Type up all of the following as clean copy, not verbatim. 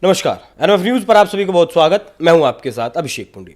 नमस्कार, NF news पर आप सभी को बहुत स्वागत। मैं हूं आपके साथ अभिषेक पुंडी।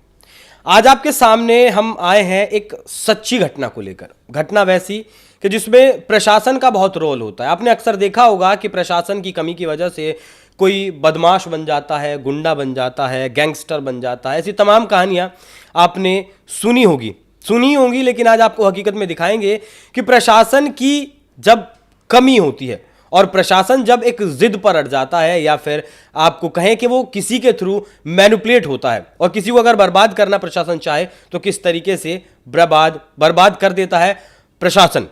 आज आपके सामने हम आए हैं एक सच्ची घटना को लेकर। घटना वैसी कि जिसमें प्रशासन का बहुत रोल होता है। आपने अक्सर देखा होगा कि प्रशासन की कमी की वजह से कोई बदमाश बन जाता है, गुंडा बन जाता है, गैंगस्टर बन जाता है। ऐसी तमाम कहानियां आपने सुनी होगी, लेकिन आज आपको हकीकत में दिखाएंगे कि प्रशासन की जब कमी होती है और प्रशासन जब एक जिद पर अड़ जाता है, या फिर आपको कहें कि वो किसी के थ्रू मैनिपुलेट होता है और किसी को अगर बर्बाद करना प्रशासन चाहे तो किस तरीके से बर्बाद कर देता है प्रशासन।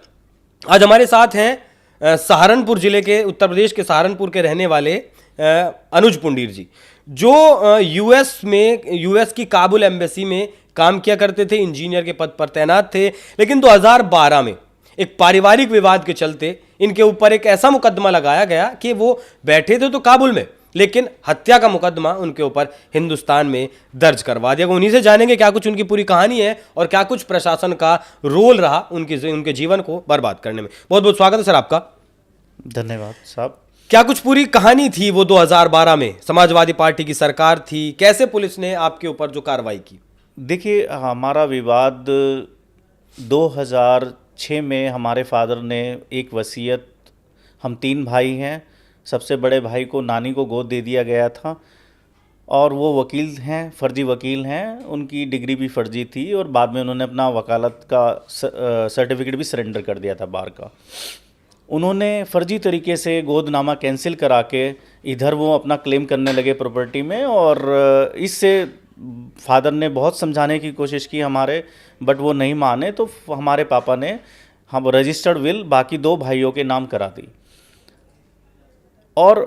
आज हमारे साथ हैं सहारनपुर जिले के, उत्तर प्रदेश के सहारनपुर के रहने वाले अनुज पुंडीर जी, जो यूएस की काबुल एम्बेसी में काम किया करते थे, इंजीनियर के पद पर तैनात थे। लेकिन 2012 में एक पारिवारिक विवाद के चलते इनके ऊपर एक ऐसा मुकदमा लगाया गया कि वो बैठे थे तो काबुल में, लेकिन हत्या का मुकदमा उनके ऊपर हिंदुस्तान में दर्ज करवा दिया। उन्हीं से जानेंगे क्या कुछ उनकी पूरी कहानी है और क्या कुछ प्रशासन का रोल रहा उनके जीवन को बर्बाद करने में। बहुत बहुत स्वागत है सर आपका। धन्यवाद साहब। क्या कुछ पूरी कहानी थी वो 2012 में? समाजवादी पार्टी की सरकार थी, कैसे पुलिस ने आपके ऊपर जो कार्रवाई की? देखिए, हमारा विवाद 2006 में हमारे फादर ने एक वसीयत, हम 3 भाई हैं, सबसे बड़े भाई को नानी को गोद दे दिया गया था और वो वकील हैं, फर्जी वकील हैं, उनकी डिग्री भी फर्जी थी और बाद में उन्होंने अपना वकालत का सर्टिफिकेट भी सरेंडर कर दिया था बार का। उन्होंने फर्जी तरीके से गोदनामा कैंसिल करा के इधर वो अपना क्लेम करने लगे प्रॉपर्टी में, और इससे फादर ने बहुत समझाने की कोशिश की हमारे, बट वो नहीं माने। तो हमारे पापा ने हम रजिस्टर्ड विल बाकी 2 भाइयों के नाम करा दी और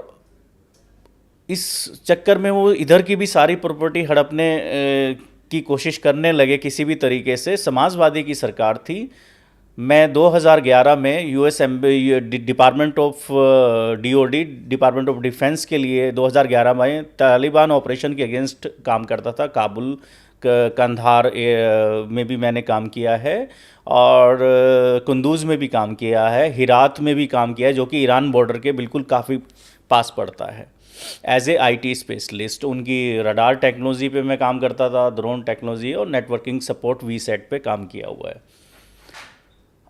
इस चक्कर में वो इधर की भी सारी प्रॉपर्टी हड़पने की कोशिश करने लगे किसी भी तरीके से। समाजवादी की सरकार थी। मैं 2011 में US department of department of defence के लिए 2011 में तालिबान ऑपरेशन के अगेंस्ट काम करता था। काबुल, कंधार में भी मैंने काम किया है और कुंदूज में भी काम किया है, हिरात में भी काम किया है, जो कि ईरान बॉर्डर के बिल्कुल काफ़ी पास पड़ता है। एज ए आईटी स्पेशलिस्ट उनकी रडार टेक्नोलॉजी पे मैं काम करता था, ड्रोन टेक्नोलॉजी और नेटवर्किंग सपोर्ट वीसेट पे काम किया हुआ है।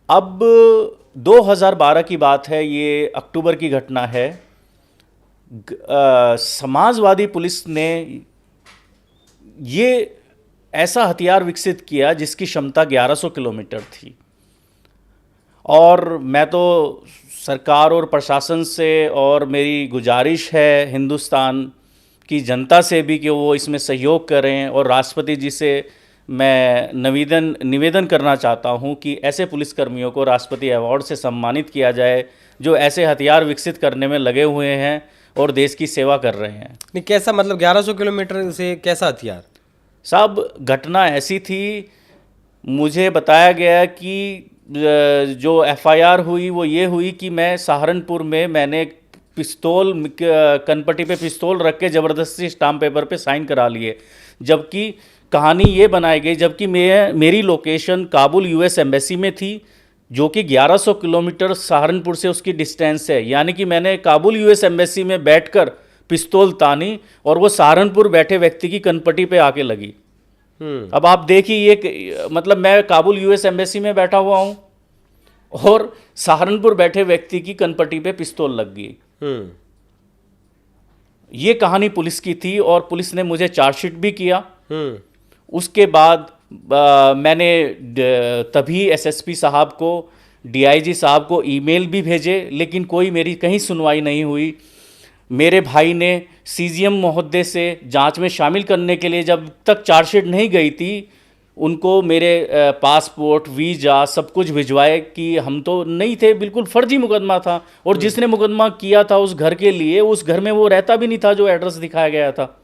अब 2012 की बात है, ये अक्टूबर की घटना है। समाजवादी पुलिस ने ये ऐसा हथियार विकसित किया जिसकी क्षमता 1100 किलोमीटर थी, और मैं तो सरकार और प्रशासन से, और मेरी गुजारिश है हिंदुस्तान की जनता से भी कि वो इसमें सहयोग करें, और राष्ट्रपति जी से मैं निवेदन करना चाहता हूं कि ऐसे पुलिसकर्मियों को राष्ट्रपति अवार्ड से सम्मानित किया जाए जो ऐसे हथियार विकसित करने में लगे हुए हैं और देश की सेवा कर रहे हैं। नहीं, कैसा मतलब 1100 किलोमीटर से कैसा हथियार? साहब, घटना ऐसी थी, मुझे बताया गया कि जो एफआईआर हुई वो ये हुई कि मैं सहारनपुर में मैंने पिस्तौल, कनपट्टी पे पिस्तौल रख के ज़बरदस्ती स्टाम्प पेपर पे साइन करा लिए, जबकि कहानी ये बनाई गई जबकि मेरी लोकेशन काबुल यूएस एम्बेसी में थी, जो कि 1100 किलोमीटर सहारनपुर से उसकी डिस्टेंस है। यानी कि मैंने काबुल यूएस एम्बेसी में बैठकर पिस्तौल तानी और वो सहारनपुर बैठे व्यक्ति की कनपट्टी पे आके लगी। अब आप देखिए, ये मतलब मैं काबुल यूएस एम्बेसी में बैठा हुआ हूँ और सहारनपुर बैठे व्यक्ति की कनपट्टी पे पिस्तौल लग गई। ये कहानी पुलिस की थी और पुलिस ने मुझे चार्जशीट भी किया। उसके बाद मैंने तभी एसएसपी साहब को, डीआईजी साहब को ईमेल भी भेजे, लेकिन कोई मेरी कहीं सुनवाई नहीं हुई। मेरे भाई ने सीजीएम महोदय से जांच में शामिल करने के लिए जब तक चार्जशीट नहीं गई थी, उनको मेरे पासपोर्ट, वीज़ा सब कुछ भिजवाए कि हम तो नहीं थे, बिल्कुल फर्जी मुकदमा था। और जिसने मुकदमा किया था उस घर के लिए, उस घर में वो रहता भी नहीं था जो एड्रेस दिखाया गया था।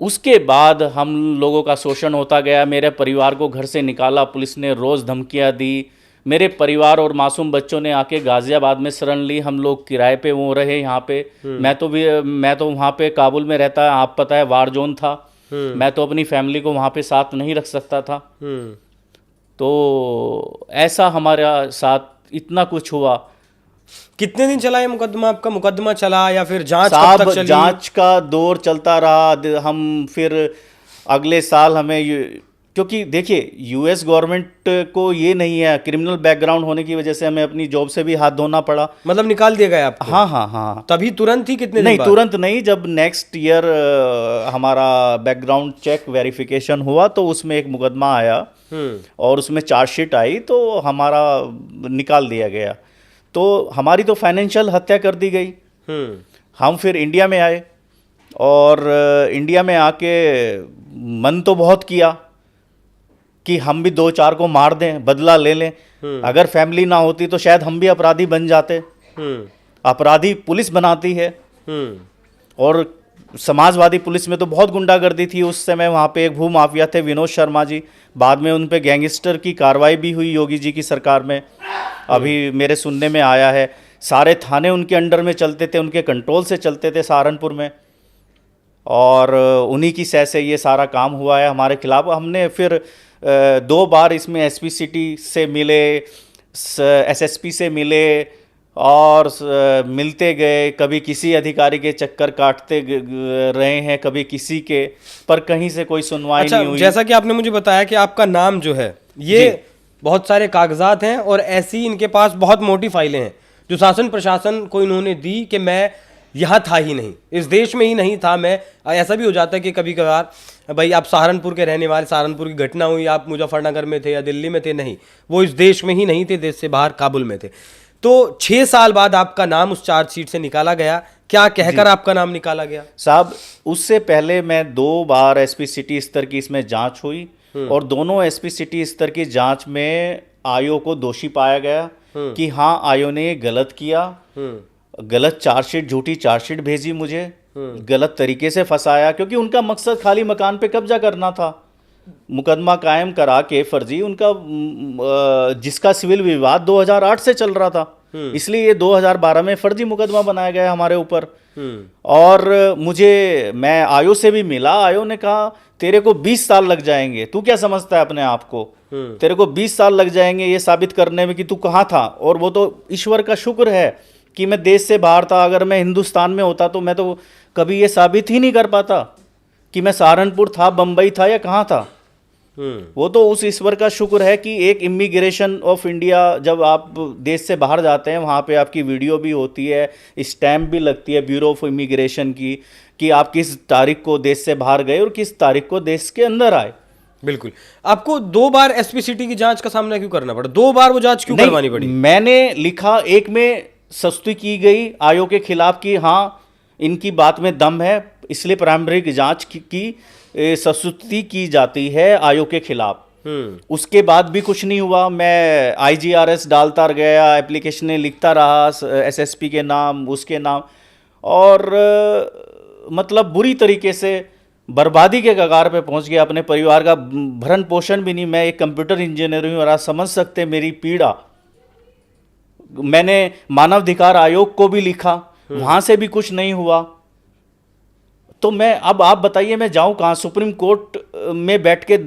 उसके बाद हम लोगों का शोषण होता गया। मेरे परिवार को घर से निकाला पुलिस ने, रोज़ धमकियां दी। मेरे परिवार और मासूम बच्चों ने आके गाज़ियाबाद में शरण ली। हम लोग किराए पे वो रहे यहाँ पे। मैं तो वहाँ पे काबुल में रहता है, आप पता है वार जोन था। मैं तो अपनी फैमिली को वहाँ पे साथ नहीं रख सकता था। तो ऐसा हमारा साथ इतना कुछ हुआ। कितने दिन चला ये मुकदमा? आपका मुकदमा चला या फिर जांच कब साहब तक चली? जांच का दौर चलता रहा। हम फिर अगले साल हमें क्योंकि देखिए यूएस गवर्नमेंट को ये नहीं है, क्रिमिनल बैकग्राउंड होने की वजह से हमें अपनी जॉब से भी हाथ धोना पड़ा। मतलब निकाल दिया गया आपको? हाँ हाँ हाँ। तभी तुरंत ही? कितने दिन नहीं बाद? तुरंत नहीं, जब नेक्स्ट ईयर हमारा बैकग्राउंड चेक वेरिफिकेशन हुआ तो उसमें एक मुकदमा आया और उसमें चार्जशीट आई तो हमारा निकाल दिया गया। तो हमारी तो फाइनेंशियल हत्या कर दी गई। हम फिर इंडिया में आए और इंडिया में आके मन तो बहुत किया कि हम भी 2-4 को मार दें, बदला ले लें। अगर फैमिली ना होती तो शायद हम भी अपराधी बन जाते। अपराधी पुलिस बनाती है और समाजवादी पुलिस में तो बहुत गुंडागर्दी थी उस समय। वहाँ पे एक भू माफिया थे विनोद शर्मा जी, बाद में उन पे गैंगस्टर की कार्रवाई भी हुई योगी जी की सरकार में, अभी मेरे सुनने में आया है। सारे थाने उनके अंडर में चलते थे, उनके कंट्रोल से चलते थे सहारनपुर में, और उन्हीं की सह से ये सारा काम हुआ है हमारे खिलाफ। हमने फिर 2 बार इसमें एसपी सिटी से मिले, एसएसपी से मिले और मिलते गए, कभी किसी अधिकारी के चक्कर काटते रहे हैं, कभी किसी के, पर कहीं से कोई सुनवाई नहीं हुई। जैसा कि आपने मुझे बताया कि आपका नाम जो है ये बहुत सारे कागजात हैं और ऐसी इनके पास बहुत मोटी फाइलें हैं जो शासन प्रशासन को इन्होंने दी कि मैं यहाँ था ही नहीं, इस देश में ही नहीं था मैं। ऐसा भी हो जाता है कि कभी कभार भाई आप सहारनपुर के रहने वाले, सहारनपुर की घटना हुई, आप मुजफ्फरनगर में थे या दिल्ली में थे, नहीं, वो इस देश में ही नहीं थे, देश से बाहर काबुल में थे। तो 6 साल बाद आपका नाम उस चार्जशीट से निकाला गया। क्या कहकर आपका नाम निकाला गया? साहब उससे पहले मैं 2 बार एसपी सिटी स्तर की इसमें जांच हुई और दोनों एसपी सिटी स्तर की जांच में आयो को दोषी पाया गया कि हाँ आयो ने गलत किया, गलत चार्जशीट, झूठी चार्जशीट भेजी मुझे, गलत तरीके से फंसाया, क्योंकि उनका मकसद खाली मकान पे कब्जा करना था। मुकदमा कायम करा के फर्जी उनका जिसका सिविल विवाद 2008 से चल रहा था, इसलिए ये 2012 में फर्जी मुकदमा बनाया गया हमारे ऊपर। और मैं आयो से भी मिला, आयो ने कहा तेरे को 20 साल लग जाएंगे, तू क्या समझता है अपने आप को, तेरे को 20 साल लग जाएंगे ये साबित करने में कि तू कहाँ था। और वो तो ईश्वर का शुक्र है कि मैं देश से बाहर था, अगर मैं हिंदुस्तान में होता तो मैं तो कभी ये साबित ही नहीं कर पाता कि मैं सहारनपुर था, बम्बई था या कहाँ था। वो तो उस ईश्वर का शुक्र है कि एक इमिग्रेशन ऑफ इंडिया, जब आप देश से बाहर जाते हैं वहाँ पे आपकी वीडियो भी होती है, स्टैंप भी लगती है ब्यूरो ऑफ इमिग्रेशन की कि आप किस तारीख को देश से बाहर गए और किस तारीख को देश के अंदर आए। बिल्कुल। आपको 2 बार एसपी सिटी की जांच का सामना क्यों करना पड़ा? 2 बार वो जांच क्यों करवानी पड़ी? मैंने लिखा, एक में सस्ती की गई आयोग के खिलाफ कि हाँ इनकी बात में दम है, इसलिए प्रारंभिक जांच की सस्ती की जाती है आयोग के खिलाफ। उसके बाद भी कुछ नहीं हुआ। मैं IGRS डालता गया, एप्लीकेशनें लिखता रहा SSP के नाम, उसके नाम, और मतलब बुरी तरीके से बर्बादी के कगार पे पहुंच गया। अपने परिवार का भरण पोषण भी नहीं। मैं एक कंप्यूटर इंजीनियर हूँ और आप समझ सकते मेरी पीड़ा। मैंने मानवाधिकार आयोग को भी लिखा, वहां से भी कुछ नहीं हुआ। तो मैं, अब आप बताइए मैं जाऊं कहां? सुप्रीम कोर्ट में बैठ के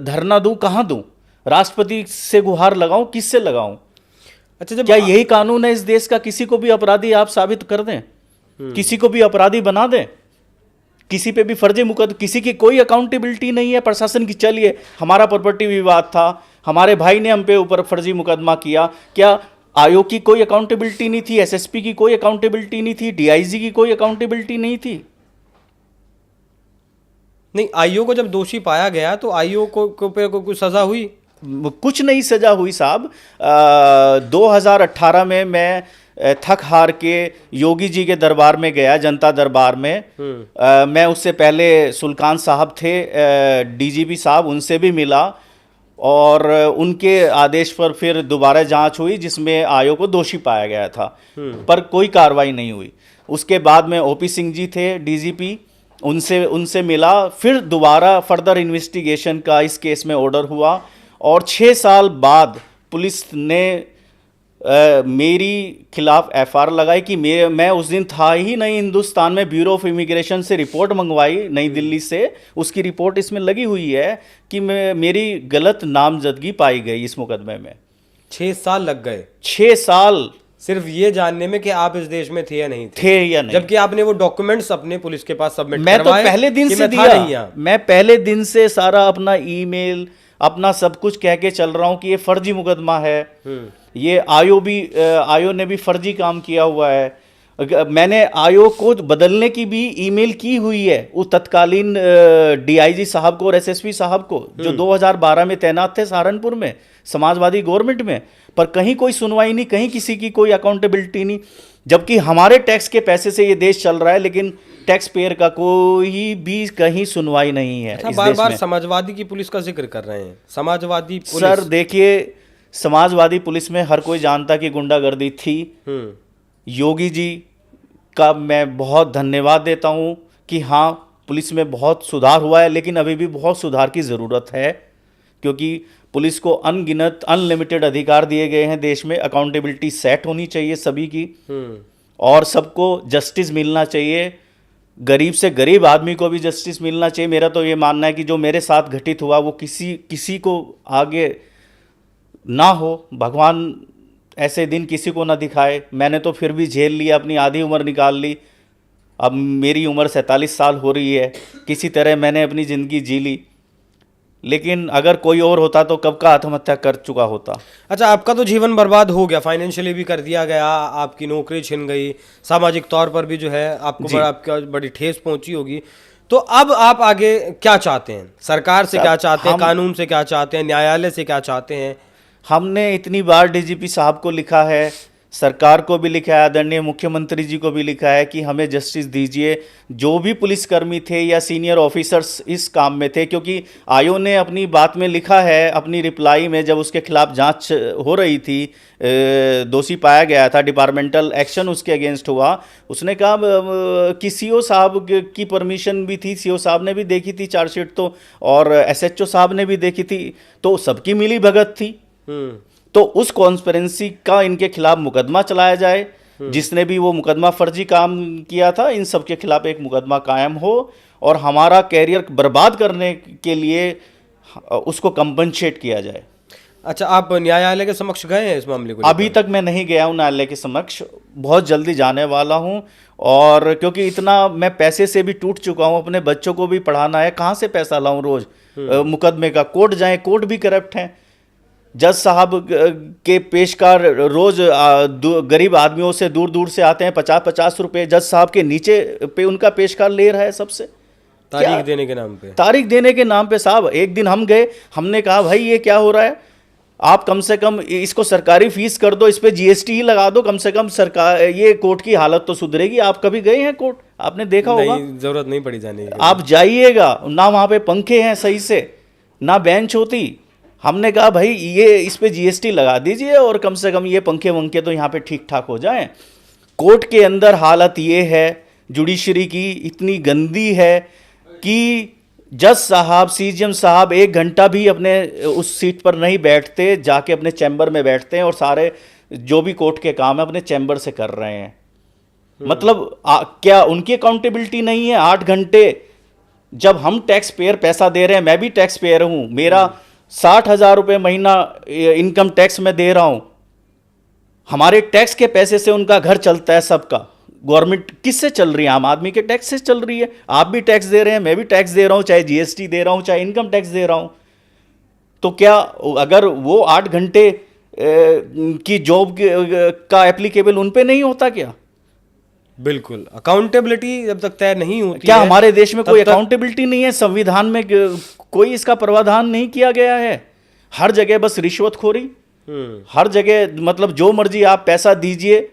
धरना दूं, कहां दूं? राष्ट्रपति से गुहार लगाऊं, किससे लगाऊं? अच्छा, जब क्या यही कानून है इस देश का? किसी को भी अपराधी आप साबित कर दें, किसी को भी अपराधी बना दें, किसी पे भी फर्जी मुकदमा, किसी की कोई अकाउंटेबिलिटी नहीं है प्रशासन की। चलिए हमारा प्रॉपर्टी विवाद था, हमारे भाई ने हम पे ऊपर फर्जी मुकदमा किया, क्या आयोग की कोई अकाउंटेबिलिटी नहीं थी? SSP की कोई अकाउंटेबिलिटी नहीं थी? DIG की कोई अकाउंटेबिलिटी नहीं थी? नहीं, आईओ को जब दोषी पाया गया तो आईओ को पे कोई सजा हुई? कुछ नहीं सजा हुई साहब। 2018 में मैं थक हार के योगी जी के दरबार में गया, जनता दरबार में। मैं उससे पहले सुल्तान साहब थे, DGP साहब, उनसे भी मिला और उनके आदेश पर फिर दोबारा जांच हुई जिसमें आयोग को दोषी पाया गया था, पर कोई कार्रवाई नहीं हुई। उसके बाद में OP सिंह जी थे DGP, उनसे मिला, फिर दोबारा फर्दर इन्वेस्टिगेशन का इस केस में ऑर्डर हुआ और 6 साल बाद पुलिस ने मेरी खिलाफ FIR लगाई कि मैं उस दिन था ही नहीं हिंदुस्तान में। ब्यूरो ऑफ इमिग्रेशन से रिपोर्ट मंगवाई नई दिल्ली से, उसकी रिपोर्ट इसमें लगी हुई है कि मेरी गलत नामजदगी पाई गई इस मुकदमे में। 6 साल लग गए? 6 साल सिर्फ ये जानने में कि आप इस देश में थे या नहीं थे, थे या नहीं। जबकि आपने वो डॉक्यूमेंट्स अपने पुलिस के पास सबमिट मैं तो करवाए पहले दिन कि से मैं था दिया, नहीं यहाँ। मैं पहले दिन से सारा अपना ईमेल अपना सब कुछ कह के चल रहा हूं कि ये फर्जी मुकदमा है, ये आयो ने भी फर्जी काम किया हुआ है। मैंने आयो को बदलने की भी ईमेल की हुई है उस तत्कालीन डीआईजी साहब को और एसएसपी साहब को, जो 2012 में तैनात थे सहारनपुर में समाजवादी गवर्नमेंट में, पर कहीं कोई सुनवाई नहीं, कहीं किसी की कोई अकाउंटेबिलिटी नहीं, जबकि हमारे टैक्स के पैसे से ये देश चल रहा है, लेकिन टैक्स पेयर का कोई भी कहीं सुनवाई नहीं है। इस बार देश बार में समाजवादी की पुलिस का जिक्र कर रहे हैं, समाजवादी पुलिस। सर देखिए, समाजवादी पुलिस में हर कोई जानता कि गुंडागर्दी थी। योगी जी का मैं बहुत धन्यवाद देता हूं कि हाँ, पुलिस में बहुत सुधार हुआ है, लेकिन अभी भी बहुत सुधार की ज़रूरत है, क्योंकि पुलिस को अनगिनत अनलिमिटेड अधिकार दिए गए हैं देश में। अकाउंटेबिलिटी सेट होनी चाहिए सभी की, और सबको जस्टिस मिलना चाहिए। गरीब से गरीब आदमी को भी जस्टिस मिलना चाहिए। मेरा तो ये मानना है कि जो मेरे साथ घटित हुआ वो किसी को आगे ना हो, भगवान ऐसे दिन किसी को ना दिखाए। मैंने तो फिर भी झेल लिया, अपनी आधी उम्र निकाल ली। अब मेरी उम्र 47 साल हो रही है, किसी तरह मैंने अपनी ज़िंदगी जी ली, लेकिन अगर कोई और होता तो कब का आत्महत्या कर चुका होता। अच्छा, आपका तो जीवन बर्बाद हो गया, फाइनेंशियली भी कर दिया गया, आपकी नौकरी छिन गई, सामाजिक तौर पर भी जो है आपको आपका बड़ी ठेस पहुंची होगी। तो अब आप आगे क्या चाहते हैं? सरकार से क्या चाहते हैं, कानून से क्या चाहते हैं, न्यायालय से क्या चाहते हैं? हमने इतनी बार डीजीपी साहब को लिखा है, सरकार को भी लिखा है, आदरणीय मुख्यमंत्री जी को भी लिखा है कि हमें जस्टिस दीजिए। जो भी पुलिसकर्मी थे या सीनियर ऑफिसर्स इस काम में थे, क्योंकि आयोग ने अपनी बात में लिखा है, अपनी रिप्लाई में, जब उसके खिलाफ जांच हो रही थी, दोषी पाया गया था, डिपार्टमेंटल एक्शन उसके अगेंस्ट हुआ, उसने कहा कि सीओ साहब की परमिशन भी थी, सीओ साहब ने भी देखी थी चार्जशीट तो, और एसएचओ साहब ने भी देखी थी, तो सबकी मिली भगत थी। तो उस कॉन्स्पिरेंसी का इनके खिलाफ मुकदमा चलाया जाए। जिसने भी वो मुकदमा फर्जी काम किया था, इन सब के खिलाफ एक मुकदमा कायम हो, और हमारा कैरियर बर्बाद करने के लिए उसको कंपनसेट किया जाए। अच्छा, आप न्यायालय के समक्ष गए हैं इस मामले को? अभी तक मैं नहीं गया हूँ न्यायालय के समक्ष, बहुत जल्दी जाने वाला हूँ। और क्योंकि इतना मैं पैसे से भी टूट चुका हूँ, अपने बच्चों को भी पढ़ाना है, कहाँ से पैसा लाऊं रोज मुकदमे का? कोर्ट जाएं, कोर्ट भी करप्ट हैं। जज साहब के पेशकार रोज गरीब आदमियों से दूर दूर से आते हैं, 50-50 रुपए जज साहब के नीचे पे उनका पेशकार ले रहा है सबसे, तारीख देने के नाम पे। तारीख देने के नाम पे। साहब एक दिन हम गए, हमने कहा भाई ये क्या हो रहा है, आप कम से कम इसको सरकारी फीस कर दो, इस पे जीएसटी ही लगा दो, कम से कम सरकार, ये कोर्ट की हालत तो सुधरेगी। आप कभी गए हैं कोर्ट? आपने देखा होगा। जरूरत नहीं पड़ी जाने की। आप जाइएगा ना, वहाँ पे पंखे हैं सही से, ना बेंच होती। हमने कहा भाई ये इस पे जीएसटी लगा दीजिए, और कम से कम ये पंखे वंखे तो यहाँ पे ठीक ठाक हो जाएं। कोर्ट के अंदर हालत ये है, जुडिशरी की इतनी गंदी है कि जज साहब, सीजीएम साहब 1 घंटा भी अपने उस सीट पर नहीं बैठते, जाके अपने चैम्बर में बैठते हैं, और सारे जो भी कोर्ट के काम है अपने चैम्बर से कर रहे हैं। मतलब क्या उनकी अकाउंटेबिलिटी नहीं है? 8 घंटे जब हम टैक्स पेयर पैसा दे रहे हैं, मैं भी टैक्स पेयर हूं, मेरा 60,000 रुपये महीना इनकम टैक्स में दे रहा हूं, हमारे टैक्स के पैसे से उनका घर चलता है सबका। गवर्नमेंट किससे चल रही है? आम आदमी के टैक्स से चल रही है। आप भी टैक्स दे रहे हैं, मैं भी टैक्स दे रहा हूं, चाहे जीएसटी दे रहा हूं, चाहे इनकम टैक्स दे रहा हूं। तो क्या अगर वो 8 घंटे की जॉब का एप्लीकेबल उन पे नहीं होता क्या? बिल्कुल, अकाउंटेबिलिटी जब तक तय नहीं होती क्या है, हमारे देश में कोई अकाउंटेबिलिटी नहीं है? संविधान में कोई इसका प्रावधान नहीं किया गया है। हर जगह बस रिश्वतखोरी, हर जगह मतलब जो मर्जी आप पैसा दीजिए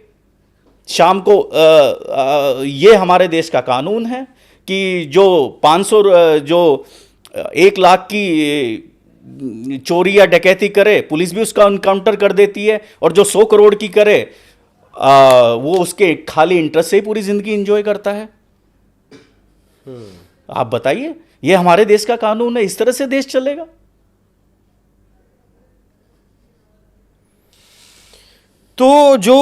शाम को। ये हमारे देश का कानून है कि जो 500 जो 1 लाख की चोरी या डकैती करे, पुलिस भी उसका एनकाउंटर कर देती है, और जो 100 करोड़ की करे वो उसके खाली इंटरेस्ट से ही पूरी जिंदगी एंजॉय करता है। आप बताइए, ये हमारे देश का कानून है, इस तरह से देश चलेगा? तो जो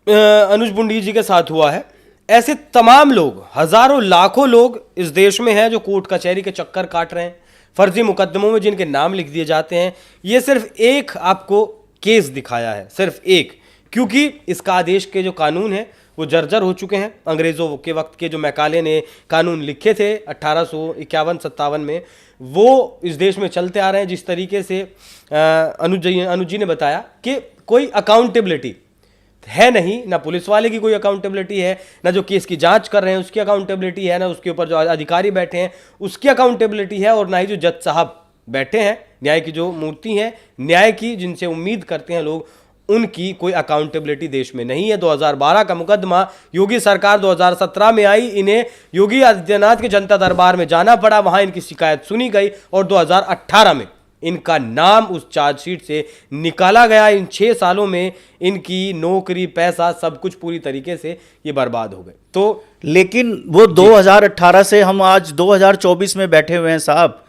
अनुज बुंडी जी के साथ हुआ है, ऐसे तमाम लोग, हजारों लाखों लोग इस देश में हैं जो कोर्ट कचहरी के चक्कर काट रहे हैं, फर्जी मुकदमों में जिनके नाम लिख दिए जाते हैं। ये सिर्फ एक आपको केस दिखाया है, सिर्फ एक, क्योंकि इसका आदेश के जो कानून है वो जर्जर हो चुके हैं। अंग्रेज़ों के वक्त के जो मैकाले ने कानून लिखे थे 1851-57 में, वो इस देश में चलते आ रहे हैं। जिस तरीके से अनुज जी ने बताया कि कोई अकाउंटेबिलिटी है नहीं, ना पुलिस वाले की कोई अकाउंटेबिलिटी है, ना जो केस की जांच कर रहे हैं उसकी अकाउंटेबिलिटी है, ना उसके ऊपर जो अधिकारी बैठे हैं उसकी अकाउंटेबिलिटी है, और ना ही जो जज साहब बैठे हैं, न्याय की जो मूर्ति है, न्याय की जिनसे उम्मीद करते हैं लोग, उनकी कोई अकाउंटेबिलिटी देश में नहीं है। 2012 का मुकदमा योगी सरकार 2017 में आई, इन्हें योगी आदित्यनाथ के जनता दरबार में जाना पड़ा, वहां इनकी शिकायत सुनी गई और 2018 में इनका नाम उस चार्जशीट से निकाला गया। इन 6 सालों में इनकी नौकरी, पैसा, सब कुछ पूरी तरीके से ये बर्बाद हो गए। तो लेकिन वो 2018 से हम आज 2024 में बैठे हुए हैं साहब,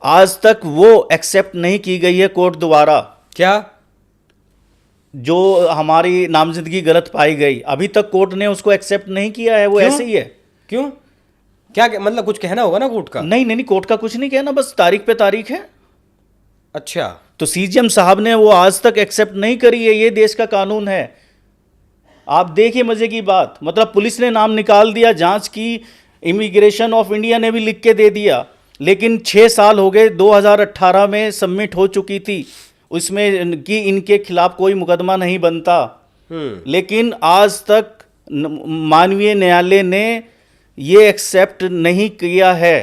आज तक वो एक्सेप्ट नहीं की गई है कोर्ट द्वारा। क्या? जो हमारी नामजदगी गलत पाई गई, अभी तक कोर्ट ने उसको एक्सेप्ट नहीं किया है, वो ऐसे ही है। क्यों? क्या मतलब कुछ कहना होगा ना कोर्ट का? नहीं, कोर्ट का कुछ नहीं कहना, बस तारीख पे तारीख है। अच्छा, तो सीजीएम साहब ने वो आज तक एक्सेप्ट नहीं करी है, ये देश का कानून है। आप देखिए मजे की बात, मतलब पुलिस ने नाम निकाल दिया, जांच की, इमिग्रेशन ऑफ इंडिया ने भी लिख के दे दिया, लेकिन 6 साल हो गए, 2018 में सबमिट हो चुकी थी, उसमें कि इनके खिलाफ कोई मुकदमा नहीं बनता। लेकिन आज तक मानवीय न्यायालय ने ये एक्सेप्ट नहीं किया है,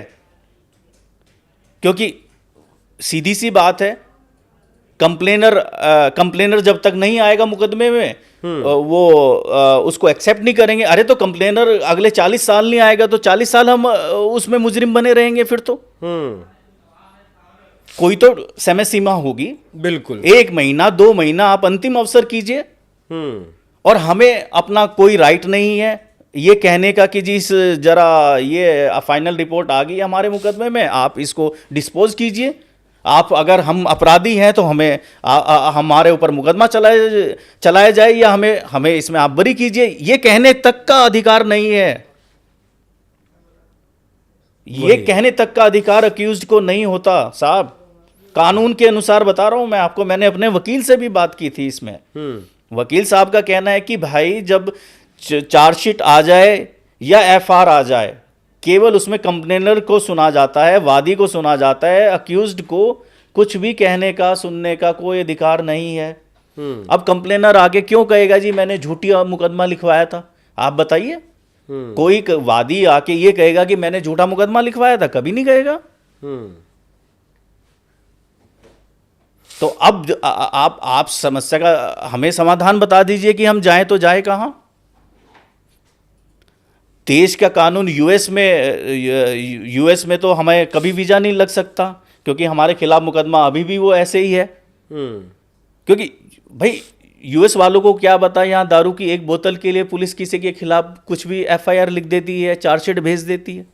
क्योंकि सीधी सी बात है, कंप्लेनर जब तक नहीं आएगा मुकदमे में वो उसको एक्सेप्ट नहीं करेंगे। अरे तो कंप्लेनर अगले 40 साल नहीं आएगा तो 40 साल हम उसमें मुजरिम बने रहेंगे फिर तो। कोई तो समय सीमा होगी। बिल्कुल, 1 महीना 2 महीना आप अंतिम अवसर कीजिए। और हमें अपना कोई राइट नहीं है ये कहने का कि जी जरा ये फाइनल रिपोर्ट आ गई हमारे मुकदमे में, आप इसको डिस्पोज कीजिए। आप अगर हम अपराधी हैं तो हमें हमारे ऊपर मुकदमा चलाया जाए, या हमें इसमें आप बरी कीजिए, ये कहने तक का अधिकार नहीं है। ये कहने तक का अधिकार अक्यूज्ड को नहीं होता साहब। कानून के अनुसार बता रहा हूं मैं आपको, मैंने अपने वकील से भी बात की थी इसमें। वकील साहब का कहना है कि भाई जब चार्जशीट आ जाए या एफआर आ जाए, केवल उसमें कंप्लेनर को सुना जाता है, वादी को सुना जाता है, अक्यूज्ड को कुछ भी कहने का, सुनने का कोई अधिकार नहीं है। अब कंप्लेनर आगे क्यों कहेगा जी मैंने झूठी मुकदमा लिखवाया था? आप बताइए, कोई वादी आके ये कहेगा कि मैंने झूठा मुकदमा लिखवाया था? कभी नहीं कहेगा। तो अब आप समस्या का हमें समाधान बता दीजिए कि हम जाएं तो जाए कहां? देश का कानून यूएस में तो हमें कभी वीजा नहीं लग सकता, क्योंकि हमारे खिलाफ मुकदमा अभी भी वो ऐसे ही है। क्योंकि भाई यूएस वालों को क्या पता, यहाँ दारू की 1 बोतल के लिए पुलिस किसी के खिलाफ कुछ भी एफआईआर लिख देती है, चार्जशीट भेज देती है।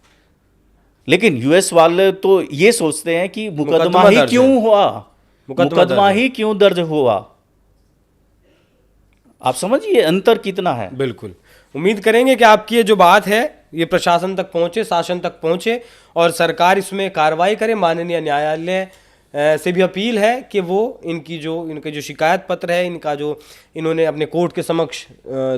लेकिन यूएस वाले तो ये सोचते हैं कि मुकदमा ही क्यों हुआ, मुकदमा ही क्यों दर्ज हुआ। आप समझिए अंतर कितना है। बिल्कुल, उम्मीद करेंगे कि आपकी ये जो बात है ये प्रशासन तक पहुंचे, शासन तक पहुंचे और सरकार इसमें कार्रवाई करे। माननीय न्यायालय से भी अपील है कि वो इनके जो शिकायत पत्र है, इनका जो इन्होंने अपने कोर्ट के समक्ष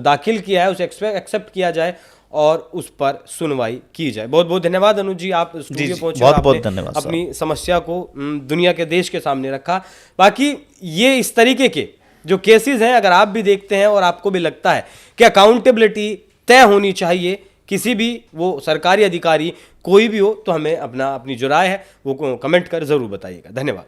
दाखिल किया है, उसे एक्सेप्ट किया जाए और उस पर सुनवाई की जाए। बहुत बहुत धन्यवाद अनुज जी, आप स्टूडियो पहुंचे, बहुत धन्यवाद। अपनी समस्या को दुनिया के देश के सामने रखा। बाकी ये इस तरीके के जो केसेस हैं, अगर आप भी देखते हैं और आपको भी लगता है कि अकाउंटेबिलिटी तय होनी चाहिए, किसी भी वो सरकारी अधिकारी कोई भी हो, तो हमें अपनी जो राय है वो कमेंट कर ज़रूर बताइएगा। धन्यवाद।